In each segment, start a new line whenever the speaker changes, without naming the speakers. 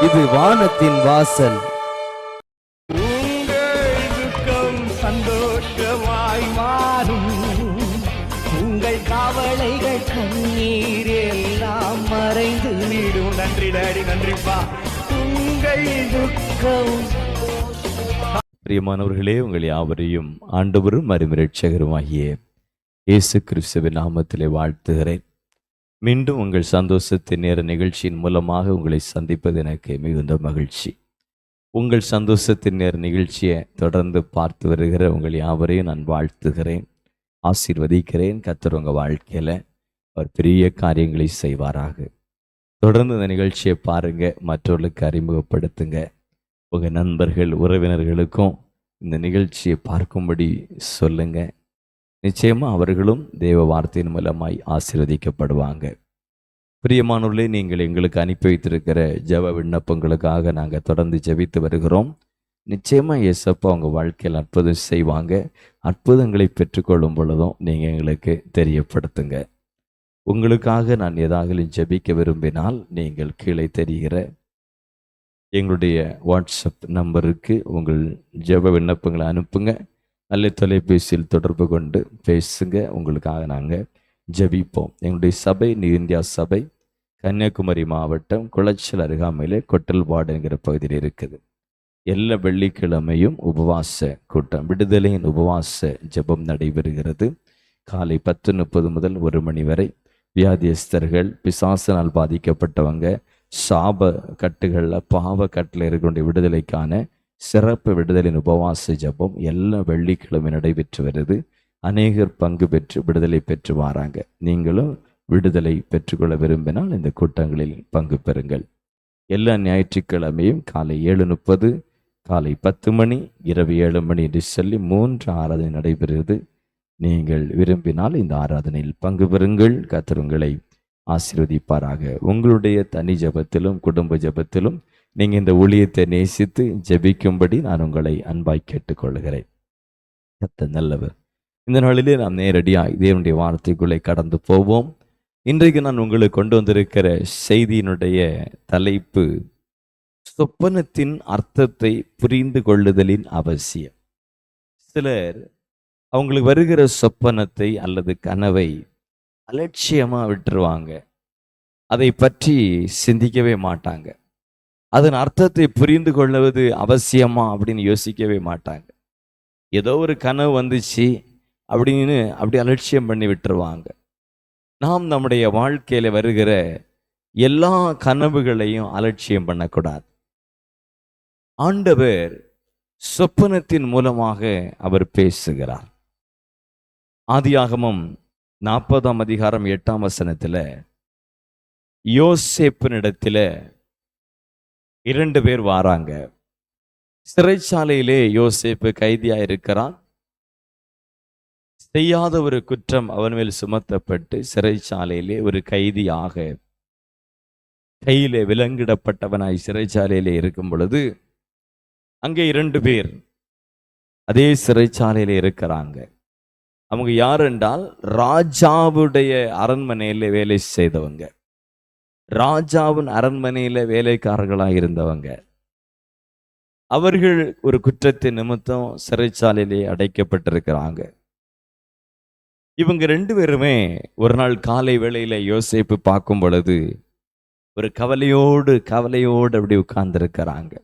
இது வானத்தின் வாசல்.
உங்கள் துக்கம் சந்தோஷமாய் மாறும், உங்கள் கவலைகள் கண்ணீர் எல்லாம் மறைந்து விடும். நன்றி டாடி, நன்றிப்பா. உங்கள் துக்கம்.
பிரியமானவர்களே, உங்கள் யாவரையும் ஆண்டவரும் மறுமரட்சகருமாகிய இயேசு கிறிஸ்துவின் நாமத்திலே வாழ்த்துகிறேன். மீண்டும் உங்கள் சந்தோஷத்தின் நேர நிகழ்ச்சியின் மூலமாக உங்களை சந்திப்பது எனக்கு மிகுந்த மகிழ்ச்சி. உங்கள் சந்தோஷத்தின் நேர நிகழ்ச்சியை தொடர்ந்து பார்த்து வருகிற உங்கள் யாவரையும் நான் வாழ்த்துகிறேன், ஆசீர்வதிக்கிறேன். கர்த்தர் உங்கள் வாழ்க்கையில் ஒரு பெரிய காரியங்களை செய்வாராக. தொடர்ந்து இந்த நிகழ்ச்சியை பாருங்கள், மற்றவர்களுக்கு அறிமுகப்படுத்துங்க. உங்கள் நண்பர்கள் உறவினர்களுக்கும் இந்த நிகழ்ச்சியை பார்க்கும்படி சொல்லுங்க. நிச்சயமாக அவர்களும் தேவ வார்த்தையின் மூலமாய் ஆசீர்வதிக்கப்படுவாங்க. பிரியமானவர்களே, நீங்கள் எங்களுக்கு அனுப்பி வைத்திருக்கிற ஜெப விண்ணப்பங்களுக்காக நாங்கள் தொடர்ந்து ஜெபித்து வருகிறோம். நிச்சயமாக இயேசப்பா உங்கள் வாழ்க்கையில் அற்புதம் செய்வாங்க. அற்புதங்களை பெற்றுக்கொள்ளும் பொழுதும் நீங்கள் எங்களுக்கு தெரியப்படுத்துங்க. உங்களுக்காக நான் ஏதாகலும் ஜெபிக்க விரும்பினால் நீங்கள் கீழே தெரிகிற எங்களுடைய வாட்ஸ்அப் நம்பருக்கு உங்கள் ஜெப விண்ணப்பங்களை அனுப்புங்க. நல்ல தொலைபேசியில் தொடர்பு கொண்டு பேசுங்க. உங்களுக்காக நாங்கள் ஜெபிப்போம். எங்களுடைய சபை நியூ இந்தியா சபை கன்னியாகுமரி மாவட்டம் குளச்சல் அருகாமையிலே கொட்டல்பாடு என்கிற பகுதியில் இருக்குது. எல்லா வெள்ளிக்கிழமையும் உபவாச கூட்டம், விடுதலையின் உபவாச ஜெபம் நடைபெறுகிறது. காலை 10:30 முதல் 1 மணி வரை. வியாதியஸ்தர்கள், பிசாசினால் பாதிக்கப்பட்டவங்க, சாப கட்டுகளில் பாவ கட்டில் இருக்கிற விடுதலைக்கான சிறப்பு விடுதலின் உபவாச ஜபம் எல்லா வெள்ளிக்கிழமை நடைபெற்று வருது. அநேகர் பங்கு பெற்று விடுதலை பெற்று வராங்க. நீங்களும் விடுதலை பெற்றுக்கொள்ள விரும்பினால் இந்த கூட்டங்களில் பங்கு பெறுங்கள். எல்லா ஞாயிற்றுக்கிழமையும் காலை 7:30, காலை 10 மணி, இரவு 7 மணி என்று சொல்லி 3 ஆராதனை நடைபெறுகிறது. நீங்கள் விரும்பினால் இந்த ஆராதனையில் பங்கு பெறுங்கள். கர்த்தர் உங்களை ஆசீர்வதிப்பாராக. உங்களுடைய தனி ஜபத்திலும் குடும்ப ஜபத்திலும் நீங்கள் இந்த ஊழியத்தை நேசித்து ஜெபிக்கும்படி நான் உங்களை அன்பாய் கேட்டுக்கொள்கிறேன். கர்த்தர் நல்லவர். இந்த நாளிலே நாம் நேரடியாக தேவனுடைய வார்த்தைக்குள்ளே கடந்து போவோம். இன்றைக்கு நான் உங்களுக்கு கொண்டு வந்திருக்கிற செய்தியினுடைய தலைப்பு சொப்பனத்தின் அர்த்தத்தை புரிந்து கொள்ளுதலின் அவசியம். சிலர் அவங்களுக்கு வருகிற சொப்பனத்தை அல்லது கனவை அலட்சியமா விட்டுருவாங்க. அதை பற்றி சிந்திக்கவே மாட்டாங்க. அதன் அர்த்தத்தை புரிந்து கொள்வது அவசியமா அப்படின்னு யோசிக்கவே மாட்டாங்க. ஏதோ ஒரு கனவு வந்துச்சு அப்படின்னு அப்படி அலட்சியம் பண்ணி விட்டுருவாங்க. நாம் நம்முடைய வாழ்க்கையில வருகிற எல்லா கனவுகளையும் அலட்சியம் பண்ணக்கூடாது. ஆண்டவர் சொப்பனத்தின் மூலமாக அவர் பேசுகிறார். ஆதியாகமம் 40ஆம் அதிகாரம் 8ஆம் வசனத்தில் யோசேப்பினிடத்தில் 2 பேர் வாராங்க. சிறைச்சாலையிலே யோசேப்பு கைதியா இருக்கிறான். செய்யாத ஒரு குற்றம் அவன் மேல் சுமத்தப்பட்டு சிறைச்சாலையிலே ஒரு கைதியாக கையிலே விலங்கிடப்பட்டவனாய் சிறைச்சாலையிலே இருக்கும் பொழுது அங்கே 2 பேர் அதே சிறைச்சாலையிலே இருக்கிறாங்க. அவங்க யார் என்றால் ராஜாவுடைய அரண்மனையில் வேலை செய்தவங்க, ராஜாவின் அரண்மனையில் வேலைக்காரர்களாக இருந்தவங்க. அவர்கள் ஒரு குற்றத்தின் நிமித்தம் சிறைச்சாலையிலே அடைக்கப்பட்டிருக்கிறாங்க. இவங்க 2 பேருமே ஒரு நாள் காலை வேளையில யோசேப்பு பார்க்கும் பொழுது ஒரு கவலையோடு அப்படி உட்கார்ந்துருக்கிறாங்க.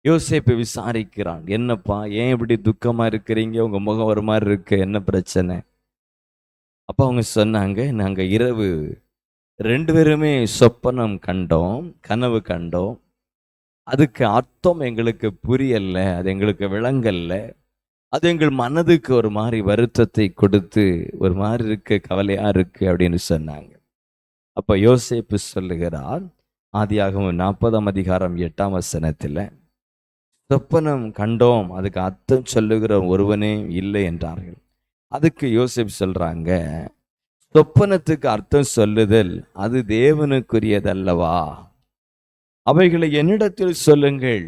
யோசேப்பு விசாரிக்கிறான், என்னப்பா ஏன் இப்படி துக்கமா இருக்கிறீங்க, உங்க முகம் ஒரு மாதிரி இருக்கு, என்ன பிரச்சனை? அப்ப அவங்க சொன்னாங்க, நாங்க இரவு 2 பேருமே சொப்பனம் கண்டோம், கனவு கண்டோம். அதுக்கு அர்த்தம் எங்களுக்கு புரியல, அது எங்களுக்கு விளங்கல்ல. அது எங்கள் மனதுக்கு ஒரு மாதிரி வருத்தத்தை கொடுத்து ஒரு மாதிரி இருக்கு, கவலையா இருக்கு அப்படின்னு சொன்னாங்க. அப்ப யோசேப்பு சொல்லுகிறார், ஆதியாகமம் 40ஆம் அதிகாரம் 8ஆம் வசனத்துல, சொப்பனம் கண்டோம், அதுக்கு அர்த்தம் சொல்லுகிற ஒருவனே இல்லை என்றார்கள். அதுக்கு யோசேப்பு சொல்றாங்க, சொப்பனத்துக்கு அர்த்தம் சொல்லுதல் அது தேவனுக்குரியதல்லவா? அவைகளை என்னிடத்தில் சொல்லுங்கள்.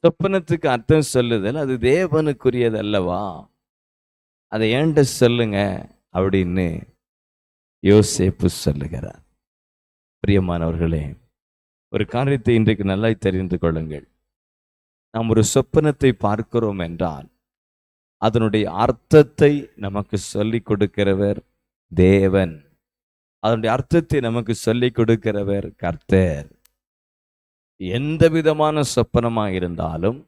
சொப்பனத்துக்கு அர்த்தம் சொல்லுதல் அது தேவனுக்குரியதல்லவா? அதை ஏன்ட்ட சொல்லுங்க அப்படின்னு யோசேப்பு சொல்லுகிறார். பிரியமானவர்களே, ஒரு காரியத்தை இன்றைக்கு நல்லா தெரிந்து கொள்ளுங்கள். நாம் ஒரு சொப்பனத்தை பார்க்கிறோம் என்றால் அதனுடைய அர்த்தத்தை நமக்கு சொல்லிக் கொடுக்கிறவர் தேவன். அதனுடைய அர்த்தத்தை நமக்கு சொல்லிக் கொடுக்கிறவர் கர்த்தர். எந்த விதமான சொப்பனமாக இருந்தாலும்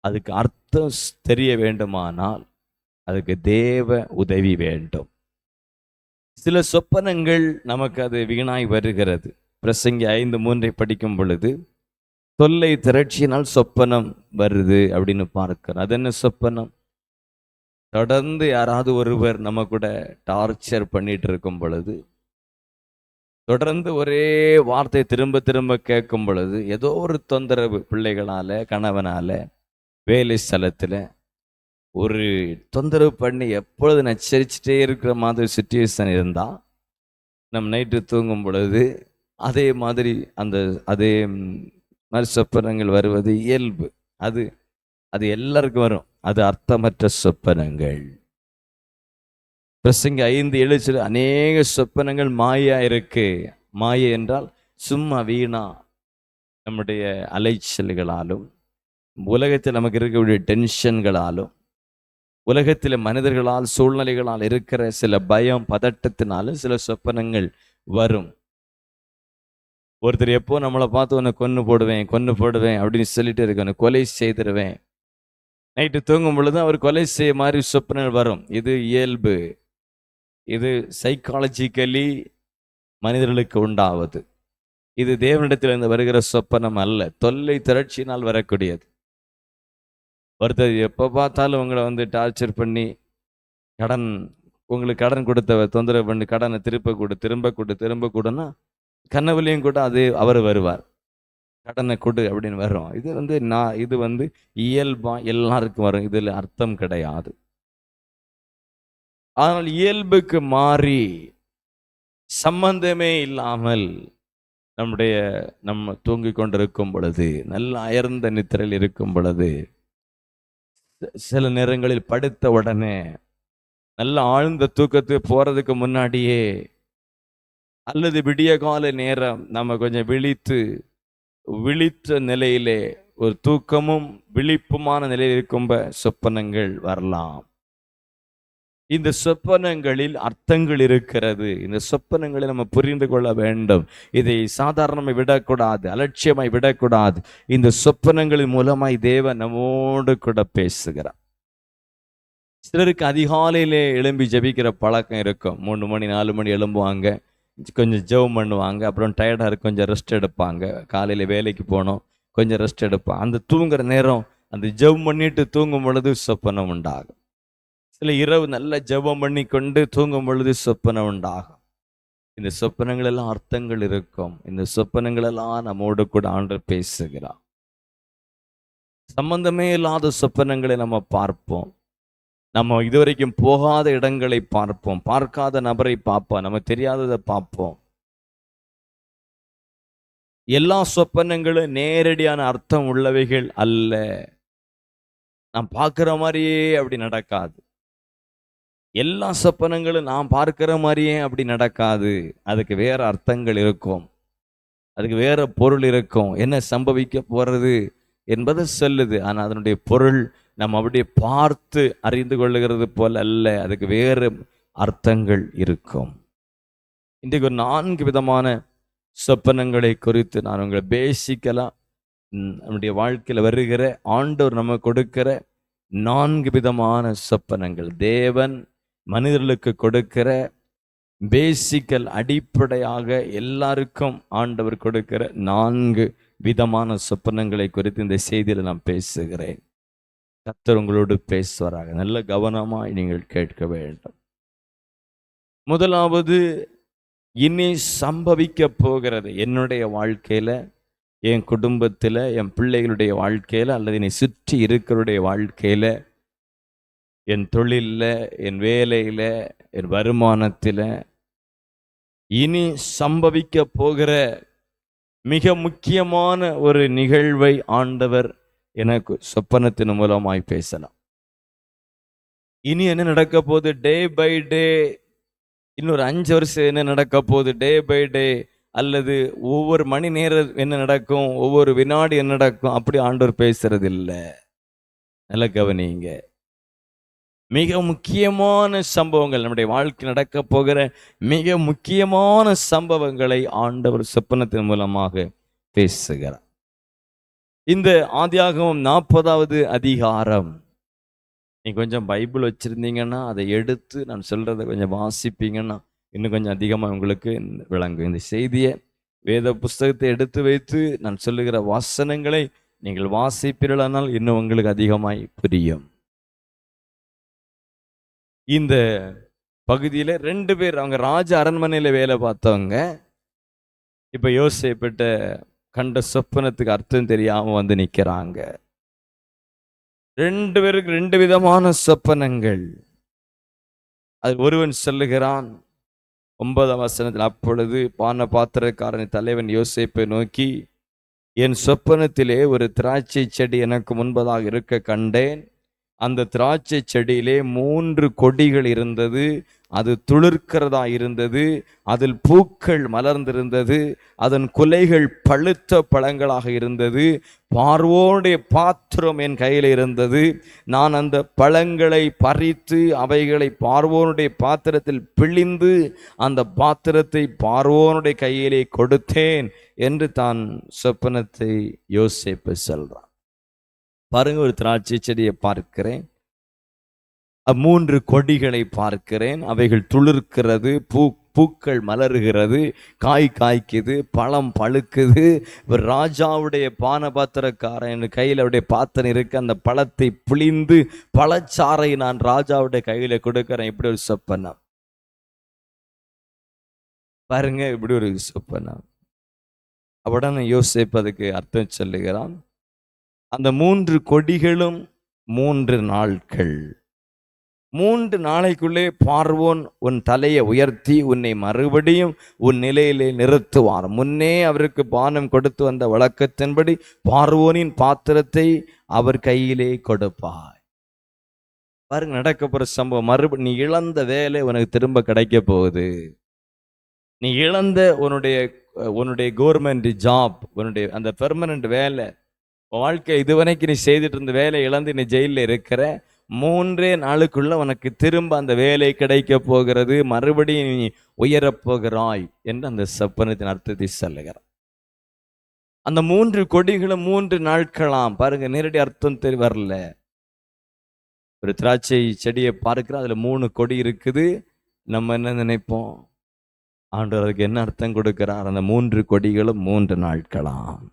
அதுக்கு அர்த்தம் தெரிய வேண்டுமானால் அதுக்கு தேவ உதவி வேண்டும். சில சொப்பனங்கள் நமக்கு அது வீணாய் வருகிறது. பிரசங்கி 5:3 படிக்கும் பொழுது தொல்லை திரட்சியினால் சொப்பனம் வருது அப்படின்னு பார்க்கிறோம். அது என்ன சொப்பனம்? தொடர்ந்து யாராவது ஒருவர் நம்ம கூட டார்ச்சர் பண்ணிட்டு இருக்கும் பொழுது, தொடர்ந்து ஒரே வார்த்தை திரும்ப திரும்ப கேட்கும் பொழுது, ஏதோ ஒரு தொந்தரவு, பிள்ளைகளால, கணவனால, வேலை ஸ்தலத்தில் ஒரு தொந்தரவு பண்ணி எப்பொழுது நச்சரிச்சுட்டே இருக்கிற மாதிரி சுச்சுவேஷன் இருந்தால், நம்ம நைட்டு தூங்கும் பொழுது அதே மாதிரி அதே மாதிரி சொப்பனங்கள் வருவது இயல்பு. அது அது எல்லாருக்கும் வரும். அது அர்த்தமற்ற சொப்பனங்கள். பிரசங்கி 5:7 அநேக சொப்பனங்கள் மாயா இருக்கு. மாயை என்றால் சும்மா வீணா நம்முடைய அலைச்சல்களாலும், உலகத்தில் நமக்கு இருக்கக்கூடிய டென்ஷன்களாலும், உலகத்தில் மனிதர்களால் சூழ்நிலைகளால் இருக்கிற சில பயம் பதட்டத்தினாலும் சில சொப்பனங்கள் வரும். ஒருத்தர் எப்போ நம்மளை பார்த்து உன்னை கொன்று போடுவேன் அப்படின்னு சொல்லிட்டு இருக்கணும், கொலை செய்திருவேன். நைட்டு தூங்கும் பொழுது அவர் கொலை செய்ய மாதிரி சொப்பனங்கள் வரும். இது இயல்பு. இது சைக்காலஜிக்கலி மனிதர்களுக்கு உண்டாவது. இது தேவனிடத்திலிருந்து வருகிற சொப்பனம் அல்ல, தொல்லை திரட்சியினால் வரக்கூடியது. ஒருத்தர் எப்போ பார்த்தாலும் உங்களை டார்ச்சர் பண்ணி உங்களுக்கு கடன் கொடுத்த தொந்தரவு பண்ணி கடனை திரும்ப கொடுன்னா கனவுலையும் கூட அது அவர் வருவார், கடனை கொடு அப்படின்னு வரும். இது இயல்பா எல்லாருக்கும் வரும். இதில் அர்த்தம் கிடையாது. ஆனால் இயல்புக்கு மாறி சம்பந்தமே இல்லாமல் நம்ம தூங்கிக் கொண்டிருக்கும் பொழுது, நல்ல அயர்ந்த நித்திரையில் இருக்கும் பொழுது, சில நேரங்களில் படுத்த உடனே நல்ல ஆழ்ந்த தூக்கத்துக்கு போறதுக்கு முன்னாடியே அல்லது விடிய கால நேரம் நம்ம கொஞ்சம் விழித்த நிலையிலே ஒரு தூக்கமும் விழிப்புமான நிலையில் இருக்கும் சொப்பனங்கள் வரலாம். இந்த சொப்பனங்களில் அர்த்தங்கள் இருக்கிறது. இந்த சொப்பனங்களை நம்ம புரிந்து கொள்ள வேண்டும். இதை சாதாரணமாக விடக்கூடாது, அலட்சியமாய் விடக்கூடாது. இந்த சொப்பனங்களின் மூலமாய் தேவன் நம்மோடு கூட பேசுகிறார். சிலருக்கு அதிகாலையிலே எழும்பி ஜெபிக்கிற பழக்கம் இருக்கும். 3 மணி 4 மணி எழும்புவாங்க, கொஞ்சம் ஜெபம் பண்ணுவாங்க, அப்புறம் டயர்டாக இருக்கும், கொஞ்சம் ரெஸ்ட் எடுப்பாங்க. காலையில் வேலைக்கு போனோம், கொஞ்சம் ரெஸ்ட் எடுப்பாங்க. அந்த தூங்குற நேரம் அந்த ஜெபம் பண்ணிட்டு தூங்கும் பொழுது சொப்பனம் உண்டாகும். சில இரவு நல்ல ஜெபம் பண்ணி கொண்டு தூங்கும் பொழுது சொப்பனம் உண்டாகும். இந்த சொப்பனங்கள் எல்லாம் அர்த்தங்கள் இருக்கும். இந்த சொப்பனங்கள் எல்லாம் நம்மோடு கூட ஆண்டவர் பேசுகிறார். சம்பந்தமே இல்லாத சொப்பனங்களை நம்ம பார்ப்போம். நம்ம இதுவரைக்கும் போகாத இடங்களை பார்ப்போம், பார்க்காத நபரை பார்ப்போம், நம்ம தெரியாததை பார்ப்போம். எல்லா சொப்பனங்களும் நேரடியான அர்த்தம் உள்ளவைகள் அல்ல. நாம் பார்க்கிற மாதிரியே அப்படி நடக்காது. எல்லா சொப்பனங்களும் நாம் பார்க்கிற மாதிரியே அப்படி நடக்காது. அதுக்கு வேற அர்த்தங்கள் இருக்கும், அதுக்கு வேற பொருள் இருக்கும். என்ன சம்பவிக்க போறது என்பதை சொல்லுது. ஆனால் அதனுடைய பொருள் நம்ம அப்படியே பார்த்து அறிந்து கொள்ளுகிறது போல் அல்ல, அதுக்கு வேறு அர்த்தங்கள் இருக்கும். இன்றைக்கு ஒரு 4 விதமான சொப்பனங்களை குறித்து நான் உங்களை பேசிக்கலாம். நம்முடைய வாழ்க்கையில் வருகிற ஆண்டவர் நம்ம கொடுக்கிற 4 விதமான சொப்பனங்கள், தேவன் மனிதர்களுக்கு கொடுக்கிற பேசிக்கல் அடிப்படையாக எல்லாருக்கும் ஆண்டவர் கொடுக்கிற 4 விதமான சொப்பனங்களை குறித்து இந்த செய்தியில் நான் பேசுகிறேன். கர்த்தர் உங்களோடு பேசுவாராக. நல்ல கவனமாய் நீங்கள் கேட்க வேண்டும். முதலாவது, இனி சம்பவிக்க போகிறது என்னுடைய வாழ்க்கையில, என் குடும்பத்தில், என் பிள்ளைகளுடைய வாழ்க்கையில், அல்லது என்னை சுற்றி இருக்கிறவருடைய வாழ்க்கையில், என் தொழிலில், என் வேலையில், என் வருமானத்தில் இனி சம்பவிக்க போகிற மிக முக்கியமான ஒரு நிகழ்வை ஆண்டவர் எனக்கு சொப்பனத்தின் மூலமாய் பேசலாம். இனி என்ன நடக்க போகுது, டே பை டே, இன்னொரு 5 வருஷம் என்ன நடக்க போகுது, டே பை டே அல்லது ஒவ்வொரு மணி நேரம் என்ன நடக்கும், ஒவ்வொரு வினாடி என்ன நடக்கும், அப்படி ஆண்டவர் பேசுறது இல்லை. நல்ல கவனிங்க. மிக முக்கியமான சம்பவங்கள், நம்முடைய வாழ்க்கை நடக்க போகிற மிக முக்கியமான சம்பவங்களை ஆண்டவர் சொப்பனத்தின் மூலமாக பேசுகிறார். இந்த ஆதியாகமம் 40வது அதிகாரம், நீங்க கொஞ்சம் பைபிள் வச்சிருந்தீங்கன்னா அதை எடுத்து நான் சொல்றதை கொஞ்சம் வாசிப்பீங்கன்னா இன்னும் கொஞ்சம் அதிகமாக உங்களுக்கு விளங்கும். இந்த செய்தியை, வேத புஸ்தகத்தை எடுத்து வைத்து நான் சொல்லுகிற வசனங்களை நீங்கள் வாசிப்பீர்களானால் இன்னும் உங்களுக்கு அதிகமாய் புரியும். இந்த பகுதியில் 2 பேர், அவங்க ராஜ அரண்மனையில் வேலை பார்த்தவங்க, இப்போ யோசேப்பிட்ட கண்ட சொப்பனத்துக்கு அர்த்தம் தெரியாமல் வந்து நிற்கிறாங்க. 2 பேருக்கு 2 விதமான சொப்பனங்கள். அது ஒருவன் சொல்லுகிறான் 9ஆம் வசனத்தில், அப்பொழுது பான பாத்திரக்காரன் தலைவன் யோசேப்பை நோக்கி, என் சொப்பனத்திலே ஒரு திராட்சை செடி எனக்கு முன்பதாக இருக்க கண்டேன். அந்த திராட்சை செடியிலே 3 கொடிகள் இருந்தது. அது துளிர்க்கிறதா இருந்தது. அதில் பூக்கள் மலர்ந்திருந்தது. அதன் குலைகள் பழுத்த பழங்களாக இருந்தது. பார்வோனுடைய பாத்திரம் என் கையில் இருந்தது. நான் அந்த பழங்களை பறித்து அவைகளை பார்வோனுடைய பாத்திரத்தில் பிழிந்து அந்த பாத்திரத்தை பார்வோனுடைய கையிலே கொடுத்தேன் என்று தான் சொப்பனத்தை யோசேப்பு சொல்றான். பாருங்க, ஒரு திராட்சை செடியை பார்க்கிறேன், 3 கொடிகளை பார்க்கிறேன், அவைகள் துளிர்க்கிறது, பூக்கள் மலருகிறது, காய் காய்க்குது, பழம் பழுக்குது. ராஜாவுடைய பானபாத்திரக்காரன் கையில் அவருடைய பாத்திரம் இருக்கு. அந்த பழத்தை பிழிந்து பழச்சாறை நான் ராஜாவுடைய கையில கொடுக்கிறேன். இப்படி ஒரு சொப்பனம் பாருங்க, இப்படி ஒரு சொப்பனம். உடனே யோசேப்பு அதுக்கு அர்த்தம் சொல்லுகிறான். அந்த 3 கொடிகளும் 3 நாட்கள், 3 நாளைக்குள்ளே பார்வோன் உன் தலையை உயர்த்தி உன்னை மறுபடியும் உன் நிலையிலே நிறுத்துவார். முன்னே அவருக்கு பானம் கொடுத்து வந்த வழக்கத்தின்படி பார்வோனின் பாத்திரத்தை அவர் கையிலே கொடுப்பார். பாருங்க, நடக்க போற சம்பவம். நீ இழந்த வேலை உனக்கு திரும்ப கிடைக்க போகுது. நீ இழந்த உன்னுடைய கவர்மெண்ட் ஜாப், உன்னுடைய அந்த பெர்மனன்ட் வேலை, வாழ்க்கை இதுவரைக்கும் நீ செய்துட்டு இருந்த வேலை இழந்து நீ ஜெயிலில் இருக்கிற, 3 நாளுக்குள்ள உனக்கு திரும்ப அந்த வேலை கிடைக்க போகிறது. மறுபடியும் நீ உயரப்போகிறாய் என்று அந்த சொப்பனத்தின் அர்த்தத்தை சொல்லுகிறார். அந்த 3 கொடிகளும் 3 நாட்களாம். பாருங்க, நேரடி அர்த்தம் வரல. ஒரு திராட்சை செடியை பார்க்கிறோம், அதுல 3 கொடி இருக்குது. நம்ம என்ன நினைப்போம், ஆண்டவர் அதுக்கு என்ன அர்த்தம் கொடுக்கிறார்? அந்த 3 கொடிகளும் 3 நாட்களாம்.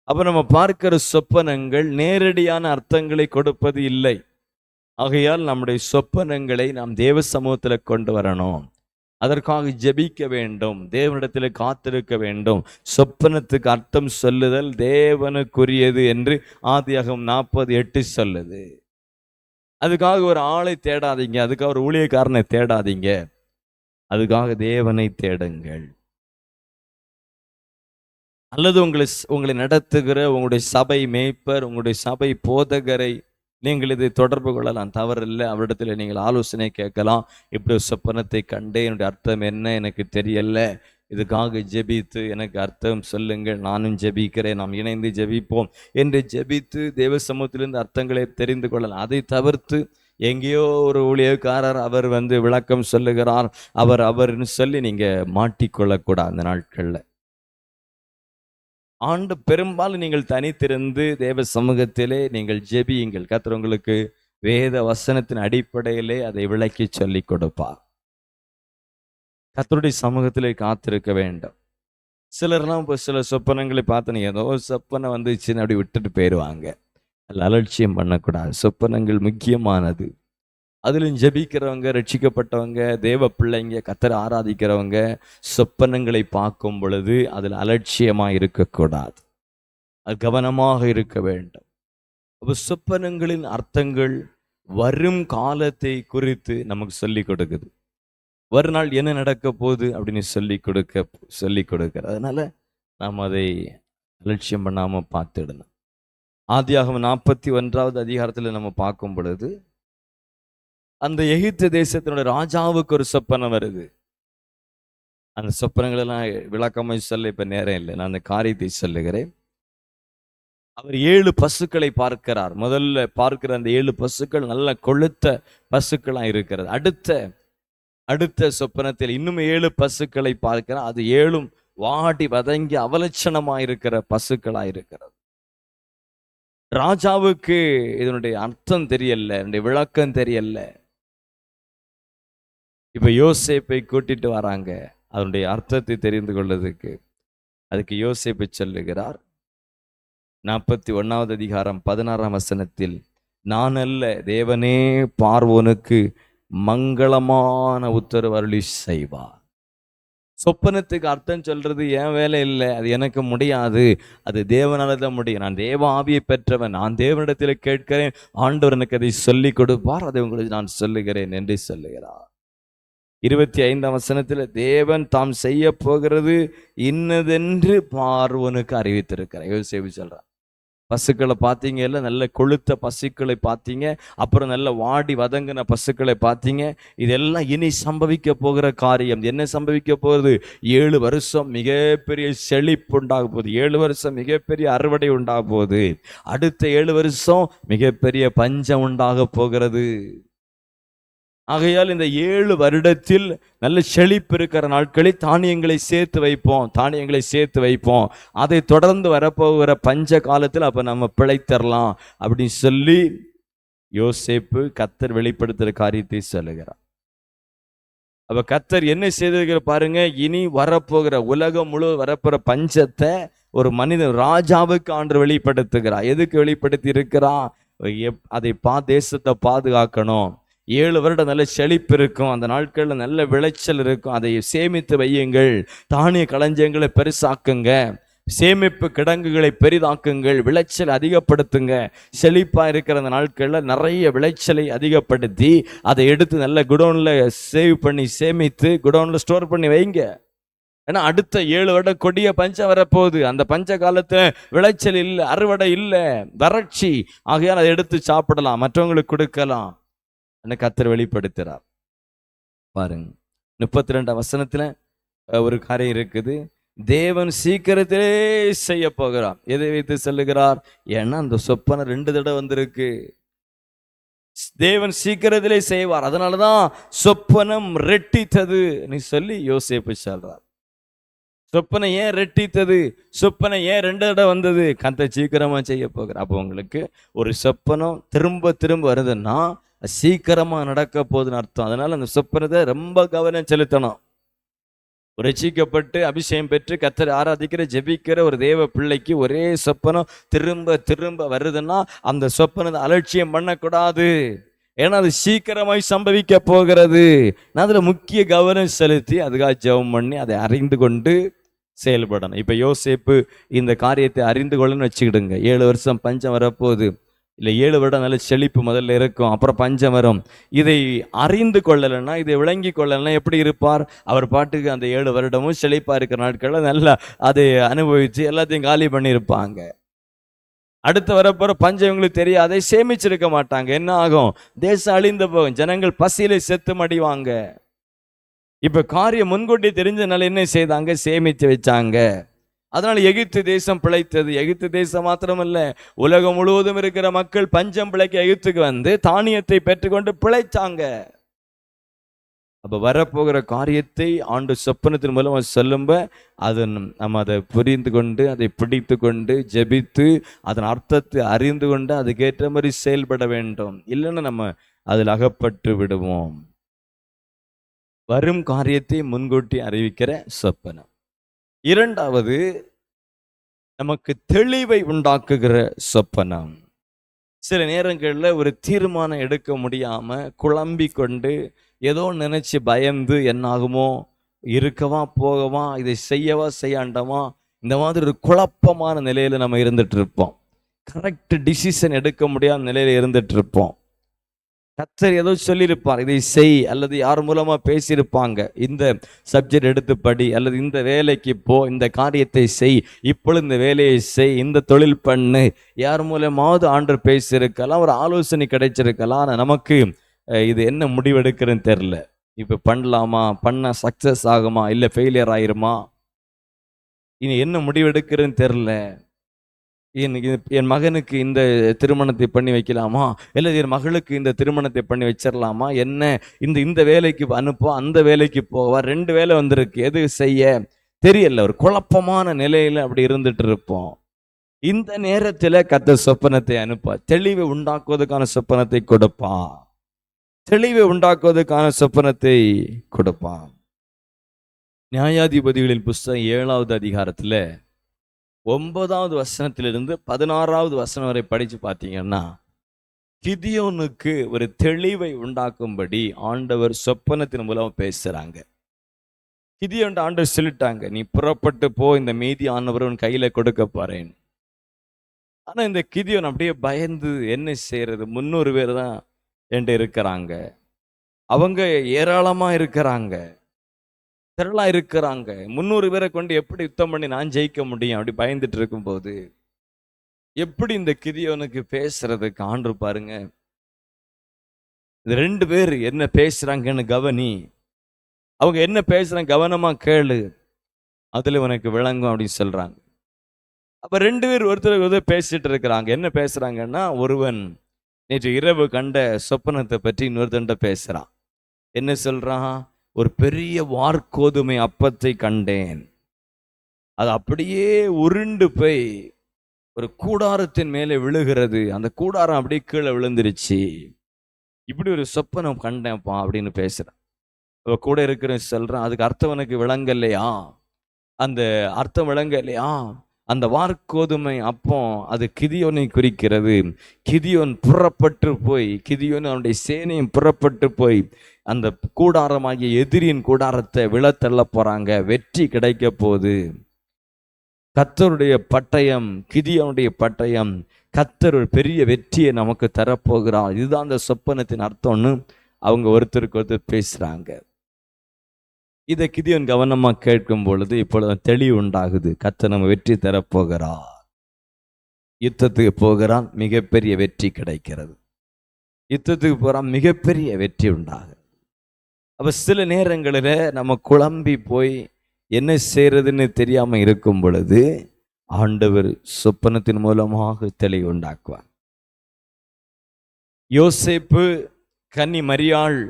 அப்ப நம்ம பார்க்கிற சொப்பனங்கள் நேரடியான அர்த்தங்களை கொடுப்பது இல்லை. ஆகையால் நம்முடைய சொப்பனங்களை நாம் தேவ சமூகத்தில் கொண்டு வரணும். அதற்காக ஜெபிக்க வேண்டும், தேவனிடத்தில் காத்திருக்க வேண்டும். சொப்பனத்துக்கு அர்த்தம் சொல்லுதல் தேவனுக்குரியது என்று ஆதியாகமம் 40:8 சொல்லுது. அதுக்காக ஒரு ஆளை தேடாதீங்க, அதுக்காக ஒரு ஊழியக்காரனை தேடாதீங்க, அதுக்காக தேவனை தேடுங்கள். அல்லது உங்களை நடத்துகிற உங்களுடைய சபை மேய்ப்பர், உங்களுடைய சபை போதகரை நீங்கள் இதை தொடர்பு கொள்ளலாம், தவறில்லை. அவரிடத்தில் நீங்கள் ஆலோசனை கேட்கலாம். இப்படி ஒரு சொப்பனத்தை கண்டே, என்னுடைய அர்த்தம் என்ன எனக்கு தெரியல, இதுக்காக ஜெபித்து எனக்கு அர்த்தம் சொல்லுங்கள், நானும் ஜெபிக்கிறேன், நாம் இணைந்து ஜெபிப்போம் என்று ஜெபித்து தேவ சமூகத்திலிருந்து அர்த்தங்களை தெரிந்து கொள்ளலாம். அதை தவிர்த்து எங்கேயோ ஒரு ஊழியக்காரர் அவர் விளக்கம் சொல்லுகிறார், அவர்னு சொல்லி நீங்க மாட்டிக்கொள்ளக்கூடாது. அந்த நாட்கள்ல ஆண்டு பெரும்பாலும் நீங்கள் தனித்திருந்து தேவ சமூகத்திலே நீங்கள் ஜெபியுங்கள். கர்த்தர் உங்களுக்கு வேத வசனத்தின் அடிப்படையிலே அதை விளக்கி சொல்லி கொடுப்பார். கர்த்தருடைய சமூகத்திலே காத்திருக்க வேண்டும். சிலர்லாம் இப்போ சில சொப்பனங்களை பார்த்து ஏதோ சொப்பனை வந்துச்சுன்னு அப்படி விட்டுட்டு போயிடுவாங்க. அதில் அலட்சியம் பண்ணக்கூடாது. சொப்பனங்கள் முக்கியமானது. அதிலும் ஜெபிக்கிறவங்க, ரட்சிக்கப்பட்டவங்க, தேவ பிள்ளைங்க, கர்த்தரை ஆராதிக்கிறவங்க சொப்பனங்களை பார்க்கும் பொழுது அதில் அலட்சியமாக இருக்கக்கூடாது, அது கவனமாக இருக்க வேண்டும். அப்போ சொப்பனங்களின் அர்த்தங்கள் வரும் காலத்தை குறித்து நமக்கு சொல்லி கொடுக்குது. ஒரு நாள் என்ன நடக்க போகுது அப்படின்னு சொல்லி கொடுக்க அதனால நாம் அதை அலட்சியம் பண்ணாமல் பார்த்துடணும். ஆதியாகமம் 41வது அதிகாரத்தில் நம்ம பார்க்கும் பொழுது அந்த எகிப்து தேசத்தினுடைய ராஜாவுக்கு ஒரு சொப்பனம் வருது. அந்த சொப்பனங்களெல்லாம் விளக்கமாய் சொல்ல இப்ப நேரம் இல்லை, நான் அந்த காரியத்தை சொல்லுகிறேன். அவர் 7 பசுக்களை பார்க்கிறார். முதல்ல பார்க்கிற அந்த 7 பசுக்கள் நல்ல கொழுத்த பசுக்களா இருக்கிறது. அடுத்த சொப்பனத்தில் இன்னும் 7 பசுக்களை பார்க்கிறார். அது 7ம் வாடி வதங்கி அவலட்சணமா இருக்கிற பசுக்களா இருக்கிறது. ராஜாவுக்கு இதனுடைய அர்த்தம் தெரியல, இதனுடைய விளக்கம் தெரியல. இப்ப யோசேப்பை கூட்டிட்டு வராங்க அதனுடைய அர்த்தத்தை தெரிந்து கொள்வதற்கு. அதுக்கு யோசேப்பு சொல்லுகிறார் 41வது அதிகாரம் 16ஆம் வசனத்தில், நான் அல்ல, தேவனே பார்வோனுக்கு மங்களமான உத்தரவு அருளி செய்வார். சொப்பனத்துக்கு அர்த்தம் சொல்றது என் வேலை இல்லை, அது எனக்கு முடியாது, அது தேவனால தான் முடியும். நான் தேவ ஆவியை பெற்றவன், நான் தேவனிடத்தில் கேட்கிறேன், ஆண்டவர் எனக்கு அதை சொல்லிக் கொடுப்பார், அதை உங்களுக்கு நான் சொல்லுகிறேன் என்று சொல்லுகிறார். 25ஆம் வசனத்தில், தேவன் தாம் செய்ய போகிறது இன்னதென்று பார்வோனுக்கு அறிவித்திருக்கிறார். யோசேப்பு சொல்றார், பசுக்களை பார்த்தீங்க, இல்லை நல்ல கொழுத்த பசுக்களை பார்த்தீங்க, அப்புறம் நல்ல வாடி வதங்கின பசுக்களை பார்த்தீங்க. இதெல்லாம் இனி சம்பவிக்க போகிற காரியம். என்ன சம்பவிக்க போகுது? 7 வருஷம் மிகப்பெரிய செழிப்பு உண்டாக போகுது. 7 வருஷம் மிகப்பெரிய அறுவடை உண்டாக போகுது. அடுத்த 7 வருஷம் மிகப்பெரிய பஞ்சம் உண்டாக போகிறது. ஆகையால் இந்த 7 வருடத்தில் நல்ல செழிப்பு இருக்கிற நாட்களில் தானியங்களை சேர்த்து வைப்போம். அதை தொடர்ந்து வரப்போகிற பஞ்ச காலத்தில் அப்ப நம்ம பிழைத்தரலாம் அப்படின்னு சொல்லி யோசேப்பு கர்த்தர் வெளிப்படுத்துகிற காரியத்தை சொல்லுகிறார். அப்ப கர்த்தர் என்ன செய்திருக்கிற பாருங்க, இனி வரப்போகிற உலகம் முழுவதும் வரப்போகிற பஞ்சத்தை ஒரு மனிதன் ராஜாவுக்கு ஆண்டு வெளிப்படுத்துகிறார். எதுக்கு வெளிப்படுத்தி இருக்கிறான்? அதை தேசத்தை பாதுகாக்கணும். 7 வருடம் நல்ல செழிப்பு இருக்கும், அந்த நாட்களில் நல்ல விளைச்சல் இருக்கும், அதை சேமித்து வையுங்கள். தானிய களஞ்சியங்களை பெருசாக்குங்க, சேமிப்பு கிடங்குகளை பெரிதாக்குங்கள், விளைச்சல் அதிகப்படுத்துங்க. செழிப்பா இருக்கிற அந்த நாட்களில் நிறைய விளைச்சலை அதிகப்படுத்தி அதை எடுத்து நல்ல குடோன்ல சேமித்து குடோன்ல ஸ்டோர் பண்ணி வைங்க. ஏன்னா அடுத்த 7 வருடம் கொடிய பஞ்சம் வரப்போகுது. அந்த பஞ்ச காலத்துல விளைச்சல் இல்லை, அறுவடை இல்லை, வறட்சி. ஆகையால் அதை எடுத்து சாப்பிடலாம், மற்றவங்களுக்கு கொடுக்கலாம். கர்த்தர் வெளிப்படுத்துறார் பாருங்க. 32ஆம் வசனத்துல ஒரு காரியம் இருக்குது. தேவன் சீக்கிரத்திலே செய்ய போகிறார். எதை வைத்து சொல்லுகிறார்? ஏன்னா அந்த சொப்பனை 2 தடவை வந்திருக்கு. தேவன் சீக்கிரத்திலே செய்வார், அதனாலதான் சொப்பனம் ரெட்டித்தது நீ சொல்லி யோசேப்பு சொல்றார். சொப்பனை ஏன் ரெட்டித்தது? சொப்பனை ஏன் 2 தடவை வந்தது? கர்த்தர் சீக்கிரமா செய்ய போகிறார். அப்போ உங்களுக்கு ஒரு சொப்பனம் திரும்ப திரும்ப வருதுன்னா சீக்கிரமா நடக்க போகுதுன்னு அர்த்தம். அதனால அந்த சொப்பனத்தை ரொம்ப கவனம் செலுத்தணும். ரட்சிக்கப்பட்டு அபிஷேகம் பெற்று கர்த்தரை ஆராதிக்கிற ஜெபிக்கிற ஒரு தேவ பிள்ளைக்கு ஒரே சொப்பனம் திரும்ப திரும்ப வருதுன்னா அந்த சொப்பனத்தை அலட்சியம் பண்ணக்கூடாது. ஏன்னா அது சீக்கிரமாய் சம்பவிக்க போகிறது. நான் அதுல முக்கிய கவனம் செலுத்தி அதுக்காக ஜெபம் பண்ணி அதை அறிந்து கொண்டு செயல்படணும். இப்ப யோசேப்பு இந்த காரியத்தை அறிந்து கொள்ளணும்னு வச்சுக்கிடுங்க. 7 வருஷம் பஞ்சம் வரப்போகுது, இல்லை 7 வருடம் நல்ல செழிப்பு முதல்ல இருக்கும், அப்புறம் பஞ்சம் வரும். இதை அறிந்து கொள்ளலைன்னா, இதை விளங்கி கொள்ளலைன்னா எப்படி இருப்பார்? அவர் பாட்டுக்கு அந்த 7 வருடமும் செழிப்பா இருக்கிற நாட்களில் நல்லா அதை அனுபவிச்சு எல்லாத்தையும் காலி பண்ணியிருப்பாங்க. அடுத்து வரப்போற பஞ்சம் இவங்களுக்கு தெரியாது, அதை சேமிச்சிருக்க மாட்டாங்க. என்ன ஆகும்? தேசம் அழிந்து போகும், ஜனங்கள் பசியில செத்து மடிவாங்க. இப்ப காரியம் முன்கூட்டி தெரிஞ்சதுனால என்ன செய்தாங்க? சேமித்து வச்சாங்க. அதனால எகிப்து தேசம் பிழைத்தது. எகிப்து தேசம் மாத்திரமல்ல, உலகம் முழுவதும் இருக்கிற மக்கள் பஞ்சம் பிழைக்க எகிப்துக்கு வந்து தானியத்தை பெற்றுக்கொண்டு பிழைச்சாங்க. அப்ப வரப்போகிற காரியத்தை ஆண்டு சொப்பனத்தின் மூலம் சொல்லும்ப அது நம்ம அதை புரிந்து கொண்டு அதை பிடித்து கொண்டு ஜெபித்து அதன் அர்த்தத்தை அறிந்து கொண்டு அதுக்கேற்ற மாதிரி செயல்பட வேண்டும். இல்லைன்னா நம்ம அதில் அகப்பட்டு விடுவோம். வரும் காரியத்தை முன்கூட்டி அறிவிக்கிற சொப்பனம். 2வது, நமக்கு தெளிவை உண்டாக்குகிற சொப்பனம். சில நேரங்களில் ஒரு தீர்மானம் எடுக்க முடியாம குழம்பி கொண்டு ஏதோ நினைச்சு பயந்து என்னாகுமோ, இருக்கவா போகவா, இதை செய்யவா செய்யாண்டமா, இந்த மாதிரி ஒரு குழப்பமான நிலையில நம்ம இருந்துட்டு இருப்போம். கரெக்ட் டிசிஷன் எடுக்க முடியாத நிலையில இருந்துட்டு இருப்போம். கர்த்தர் ஏதோ சொல்லியிருப்பார், இதை செய், அல்லது யார் மூலமா பேசியிருப்பாங்க, இந்த சப்ஜெக்ட் எடுத்து படி, அல்லது இந்த வேலைக்கு போ, இந்த காரியத்தை செய், இப்பொழுது இந்த வேலையை செய், இந்த தொழில் பண்ணு. யார் மூலமாவது ஆண்டவர் பேசியிருக்கலாம், ஒரு ஆலோசனை கிடைச்சிருக்கலாம். ஆனால் நமக்கு இது என்ன முடிவெடுக்கிறதுன்னு தெரியல. இப்போ பண்ணலாமா, பண்ண சக்ஸஸ் ஆகுமா, இல்லை ஃபெயிலியர் ஆயிருமா, இனி என்ன முடிவெடுக்கிறதுன்னு தெரில, என் மகனுக்கு இந்த திருமணத்தை பண்ணி வைக்கலாமா, இல்லை என் மகளுக்கு இந்த திருமணத்தை பண்ணி வச்சிடலாமா, என்ன இந்த இந்த வேலைக்கு அனுப்புவா, அந்த வேலைக்கு போவா, 2 வேலை வந்திருக்கு, எது செய்ய தெரியல. ஒரு குழப்பமான நிலையில அப்படி இருந்துட்டு இருப்போம். இந்த நேரத்தில் கர்த்தர் சொப்பனத்தை அனுப்பா, தெளிவை உண்டாக்குவதற்கான சொப்பனத்தை கொடுப்பா, தெளிவை உண்டாக்குவதற்கான சொப்பனத்தை கொடுப்பான். நியாயாதிபதிகளின் புஸ்தகம் 7வது அதிகாரத்தில் 9வது வசனத்திலிருந்து 16வது வசனம் வரை படிச்சு பார்த்தீங்கன்னா, கிதியோனுக்கு ஒரு தெளிவை உண்டாக்கும்படி ஆண்டவர் சொப்பனத்தின் மூலம் பேசுறாங்க. கிதியோன் ஆண்டவர் சொல்லிட்டாங்க, நீ புறப்பட்டு போ, இந்த மீதி ஆனவர் உன் கையில கொடுக்க போறேன். ஆனா இந்த கிதியோன் அப்படியே பயந்து என்ன செய்யறது, 300 பேர் தான் என்கிட்ட இருக்கிறாங்க, அவங்க ஏராளமா இருக்கிறாங்க, திரளா இருக்கிறாங்க, 300 பேரை கொண்டு எப்படி யுத்தம் பண்ணி நான் ஜெயிக்க முடியும், அப்படி பயந்துட்டு இருக்கும்போது எப்படி இந்த கிதியோனுக்கு பேசுறதுக்கு ஆண்டவர் பாருங்க, இந்த 2 பேர் என்ன பேசுறாங்கன்னு கவனி, அவங்க என்ன பேசுறாங்க கவனமா கேளு, அதுல உனக்கு விளங்கும் அப்படின்னு சொல்றாங்க. அப்ப 2 பேர் ஒருத்தர் பேசிட்டு இருக்கிறாங்க. என்ன பேசுறாங்கன்னா, ஒருவன் நேற்று இரவு கண்ட சொப்பனத்தை பற்றி இன்னொருத்தன்ட்ட பேசுறான். என்ன சொல்றான், ஒரு பெரிய வார்கோதுமை அப்பத்தை கண்டேன், அது அப்படியே உருண்டு போய் ஒரு கூடாரத்தின் மேலே விழுகிறது, அந்த கூடாரம் அப்படியே கீழே விழுந்துருச்சு, இப்படி ஒரு சொப்பனம் கண்டேன்ப்பா அப்படின்னு பேசுறான். கூட இருக்கிற சொல்றான், அதுக்கு அர்த்தம் எனக்கு விளங்கலையா, அந்த அர்த்தம் விளங்கலையா, அந்த வார்கோதுமை அப்பம் அது கிதியோனை குறிக்கிறது. கிதியோன் புறப்பட்டு போய், கிதியோன் அவனுடைய சேனையும் புறப்பட்டு போய் அந்த கூடாரமாகிய எதிரியின் கூடாரத்தை விழத்தள்ள போறாங்க, வெற்றி கிடைக்க போகுது. கர்த்தருடைய பட்டயம், கிதியோனுடைய பட்டயம், கர்த்தர் ஒரு பெரிய வெற்றியை நமக்கு தரப்போகிறார், இதுதான் அந்த சொப்பனத்தின் அர்த்தம்னு அவங்க ஒருத்தருக்கு ஒருத்தர் பேசுறாங்க. இதை கிதியோன் கவனமா கேட்கும் பொழுது இப்பொழுது தெளிவு உண்டாகுது, கர்த்தர் நம்ம வெற்றி தரப்போகிறார், யுத்தத்துக்கு போகிறான், மிகப்பெரிய வெற்றி கிடைக்கிறது, யுத்தத்துக்கு போறான், மிகப்பெரிய வெற்றி உண்டாகுது. அப்ப சில நேரங்களில் நம்ம குழம்பி போய் என்ன செய்யறதுன்னு தெரியாம இருக்கும் பொழுது ஆண்டவர் சொப்பனத்தின் மூலமாக தெளிவு உண்டாக்குவார். யோசேப்பு, கன்னி மரியாள்,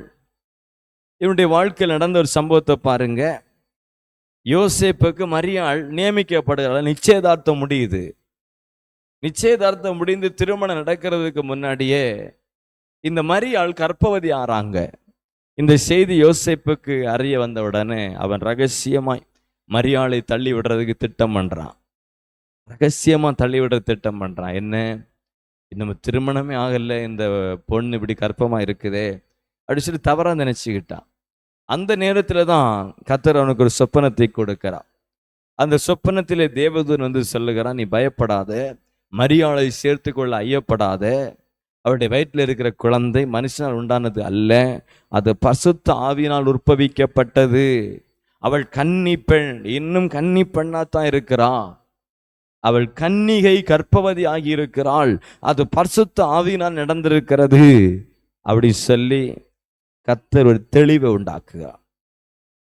இவனுடைய வாழ்க்கையில் நடந்த ஒரு சம்பவத்தை பாருங்க. யோசேப்புக்கு மரியாள் நியமிக்கப்படுகிறாள், நிச்சயதார்த்தம் முடியுது. நிச்சயதார்த்தம் முடிந்து திருமணம் நடக்கிறதுக்கு முன்னாடியே இந்த மரியாள் கர்ப்பவதி ஆறாங்க. இந்த செய்தி யோசேப்புக்கு அறிய வந்த உடனே அவன் ரகசியமாய் மரியாளை தள்ளி விடுறதுக்கு திட்டம் பண்றான், ரகசியமா தள்ளி விடுற திட்டம் பண்றான். என்ன, நம்ம திருமணமே ஆகல, இந்த பொண்ணு இப்படி கர்ப்பமா இருக்குதே அப்படி சொல்லி தவறா நினைச்சுக்கிட்டான். அந்த நேரத்துல தான் கர்த்தர் அவனுக்கு ஒரு சொப்பனத்தை கொடுக்கிறான். அந்த சொப்பனத்திலே தேவதூதன் வந்து சொல்லுகிறான், நீ பயப்படாத, மரியாளை சேர்த்து கொள்ள ஐயப்படாத, அவருடைய வயிற்றில் இருக்கிற குழந்தை மனுஷனால் உண்டானது அல்ல, அது பரிசுத்த ஆவியினால் உற்பவிக்கப்பட்டது, அவள் கன்னி பெண், இன்னும் கன்னி பெண்ணாத்தான் இருக்கிறாள், அவள் கன்னிகை கர்ப்பவதி ஆகி இருக்கிறாள், அது பரிசுத்த ஆவியினால் நடந்திருக்கிறது அப்படி சொல்லி கர்த்தர் ஒரு தெளிவை உண்டாக்குகிறார்.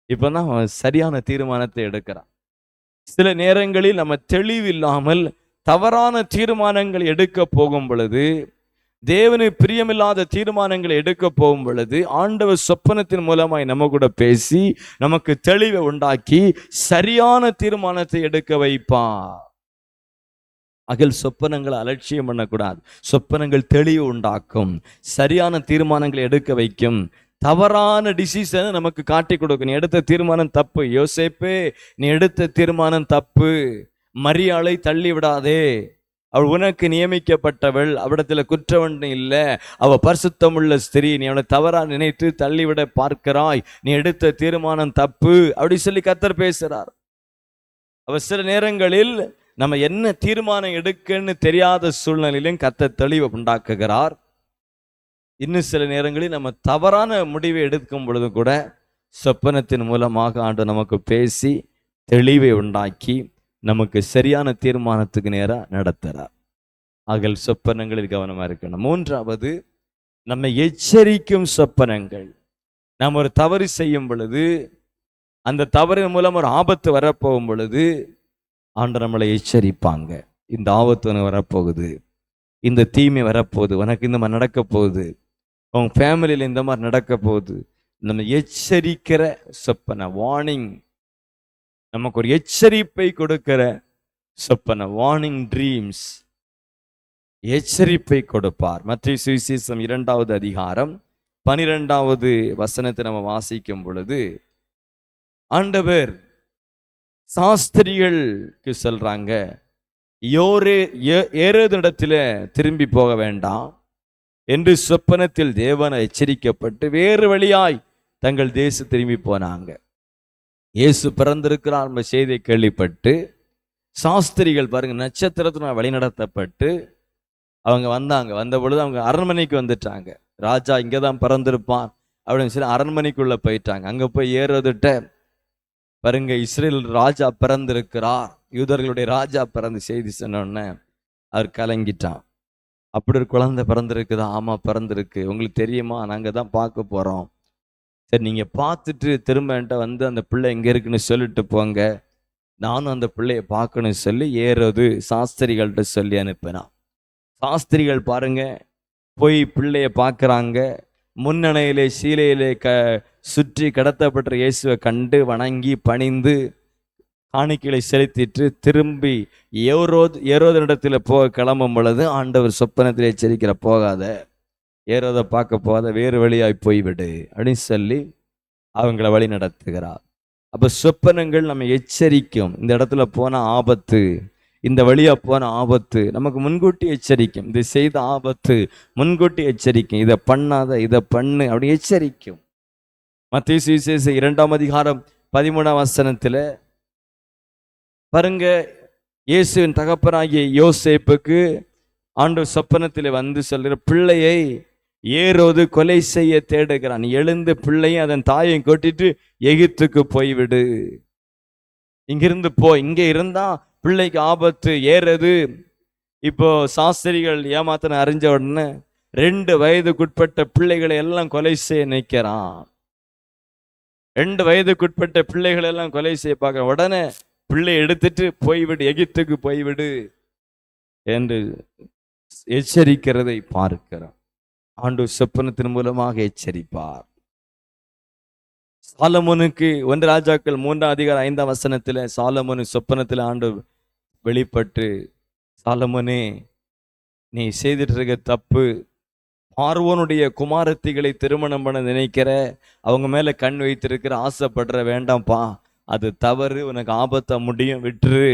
இப்பதான் அவன் சரியான தீர்மானத்தை எடுக்கிறான். சில நேரங்களில் நம்ம தெளிவு இல்லாமல் தவறான தீர்மானங்கள் எடுக்க போகும் பொழுது, தேவனுக்கு பிரியமில்லாத தீர்மானங்களை எடுக்க போகும் பொழுது ஆண்டவர் சொப்பனத்தின் மூலமாய் நம்ம கூட பேசி நமக்கு தெளிவை உண்டாக்கி சரியான தீர்மானத்தை எடுக்க வைப்பார். அகல் சொப்பனங்களை அலட்சியம் பண்ணக்கூடாது. சொப்பனங்கள் தெளிவு உண்டாக்கும், சரியான தீர்மானங்களை எடுக்க வைக்கும், தவறான டிசிஷனை நமக்கு காட்டி கொடுக்கும். நீ எடுத்த தீர்மானம் தப்பு, யோசேப்பே நீ எடுத்த தீர்மானம் தப்பு, மரியாளை தள்ளி விடாதே, அவள் உனக்கு நியமிக்கப்பட்டவள், அவளிடத்துல குற்றவன் இல்லை, அவ பரிசுத்தமுள்ள ஸ்திரீ, நீ அவளை தவறா நினைத்து தள்ளிவிட பார்க்கிறாய், நீ எடுத்த தீர்மானம் தப்பு அப்படி சொல்லி கர்த்தர் பேசுறார். அவ சில நேரங்களில் நம்ம என்ன தீர்மானம் எடுக்கன்னு தெரியாத சூழ்நிலையிலும் கர்த்தர் தெளிவை உண்டாக்குகிறார். இன்னும் சில நேரங்களில் நம்ம தவறான முடிவை எடுக்கும் பொழுது கூட சொப்பனத்தின் மூலமாக ஆண்டு நமக்கு பேசி தெளிவை உண்டாக்கி நமக்கு சரியான தீர்மானத்துக்கு நேராக நடத்துகிறார். ஆகல் சொப்பனங்களில் கவனமா இருக்கணும். 3வது, நம்மை எச்சரிக்கும் சொப்பனங்கள். நாம் ஒரு தவறு செய்யும் பொழுது, அந்த தவறின் மூலம் ஒரு ஆபத்து வரப்போகும் பொழுது ஆண்டவர் நம்மளை எச்சரிப்பாங்க. இந்த ஆபத்து உனக்கு வரப்போகுது, இந்த தீமை வரப்போகுது, உனக்கு இந்த மாதிரி நடக்க போகுது, உன் ஃபேமிலியில் இந்த மாதிரி நடக்க போகுது. நம்ம எச்சரிக்கிற சொப்பன வார்னிங், நமக்கு ஒரு எச்சரிப்பை கொடுக்கிற சொப்பன வார்னிங் ட்ரீம்ஸ், எச்சரிப்பை கொடுப்பார். மத்தேயு சுவிசேஷம் 2வது அதிகாரம் 12வது வசனத்தை நம்ம வாசிக்கும் பொழுது ஆண்டவர் சாஸ்திரிகளுக்கு சொல்றாங்க, ஏரோதிடத்தில் திரும்பி போக வேண்டாம் என்று சொப்பனத்தில் தேவனை எச்சரிக்கப்பட்டு வேறு வழியாய் தங்கள் தேசம் திரும்பி போனாங்க. இயேசு பிறந்திருக்கிறார் என்ற செய்தியை கேள்விப்பட்டு சாஸ்திரிகள் பாருங்க நட்சத்திரத்தினால் வழிநடத்தப்பட்டு அவங்க வந்தாங்க. வந்த பொழுது அவங்க அரண்மனைக்கு வந்துட்டாங்க. ராஜா இங்கதான் பிறந்திருப்பான் அப்படின்னு சொல்லி அரண்மனைக்குள்ள போயிட்டாங்க. அங்க போய் ஏரோதிட்ட பாருங்க, இஸ்ரேல் ராஜா பிறந்திருக்கிறார், யூதர்களுடைய ராஜா பிறந்து செய்தி சொன்னோடனே அவர் கலங்கிட்டான். அப்படி ஒரு குழந்தை பிறந்திருக்குதா? ஆமா பிறந்திருக்கு. உங்களுக்கு தெரியுமா? நாங்க தான் பார்க்க போறோம். சரி, நீங்க பார்த்துட்டு திரும்ப என்கிட்ட வந்து அந்த பிள்ளை எங்க இருக்குன்னு சொல்லிட்டு போங்க, நானும் அந்த பிள்ளைய பார்க்கணும்னு சொல்லி ஏரோது சாஸ்திரிகள்கிட்ட சொல்லி அனுப்பினான். சாஸ்திரிகள் பாருங்க போய் பிள்ளைய பார்க்குறாங்க. முன்னணையிலே சீலையிலே சுற்றி கடத்தப்பட்ட இயேசுவை கண்டு வணங்கி பணிந்து காணிக்கைகளை செலுத்திட்டு திரும்பி ஏரோதிடத்தில் போக கிளம்பும் பொழுது ஆண்டவர் சொப்பனத்தில் எச்சரிக்கிற, போகாத, ஏரோதை பார்க்க போகாத, வேறு வழியாய் போய்விடு அப்படின்னு சொல்லி அவங்கள வழி நடத்துகிறார். அப்போ சொப்பனங்கள் நம்ம எச்சரிக்கும். இந்த இடத்துல போன ஆபத்து, இந்த வழியா போன ஆபத்து நமக்கு முன்கூட்டி எச்சரிக்கும். இதை செய்த ஆபத்து முன்கூட்டி எச்சரிக்கும். இதை பண்ணாத, இதை பண்ணு அப்படி எச்சரிக்கும். மத்தேயு சுவிசேஷம் 2ஆம் அதிகாரம் 13ஆம் வசனத்துல பாருங்க, இயேசுவின் தகப்பனாகிய யோசேப்புக்கு ஆண்டவர் சொப்பனத்தில் வந்து சொல்கிற, பிள்ளையை ஏரோது கொலை செய்ய தேடுகிறான், எழுந்து பிள்ளையும் அதன் தாயையும் கூட்டிட்டு எகிப்துக்கு போய்விடு, இங்கிருந்து போ, இங்க இருந்தா பிள்ளைக்கு ஆபத்து. ஏறது இப்போ சாஸ்திரிகள் ஏமாத்தன அறிஞ்ச உடனே 2 வயதுக்குட்பட்ட பிள்ளைகளை எல்லாம் கொலை செய்ய நிற்கிறான். 2 வயதுக்குட்பட்ட பிள்ளைகளை எல்லாம் கொலை செய்ய பார்க்க, உடனே பிள்ளை எடுத்துட்டு போய்விடு, எகிப்துக்கு போய்விடு என்று எச்சரிக்கிறதை பார்க்கிறோம். ஆண்டவர் சொப்பனத்தின் மூலமாக எச்சரிப்பார். சாலமோனுக்கு 1 ராஜாக்கள் 3ஆம் அதிகாரம் 5ஆம் வசனத்தில் சாலமோனு சொப்பனத்தில் ஆண்டவர் வெளிப்பட்டு, சாலமோனே நீ செய்துட்டு இருக்க தப்பு, பார்வோனுடைய குமாரத்திகளை திருமணம் பண்ண நினைக்கிற, அவங்க மேல கண் வைத்திருக்கிற, ஆசைப்படுற, வேண்டாம்ப்பா, அது தவறு, உனக்கு ஆபத்தா முடியும், விட்டுரு.